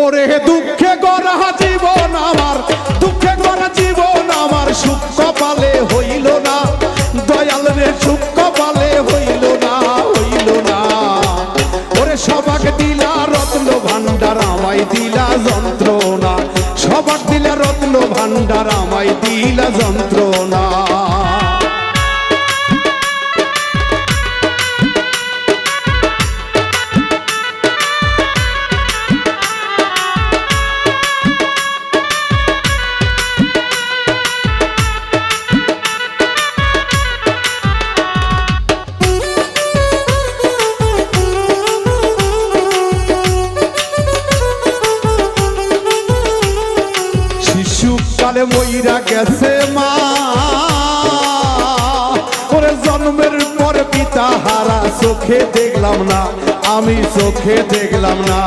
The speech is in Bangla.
ওরে দুঃখে গড়া জীবন আমার, দুঃখে গড়া জীবন আমার, সুখ কপালে হইল না দয়াল রে, সুখ কপালে হইল না, হইল না। ওরে সবাক দিলা রত্ন ভান্ডার, আমায় দিলা যন্ত্রণা, সবাক দিলা রত্ন ভান্ডার, আমায় দিলা যন্ত্রণা। শিশুকালে মইরা গেছে মা, ওরে জন্মের পর পিতা হারা, চোখে দেখলাম না, আমি চোখে দেখলাম না।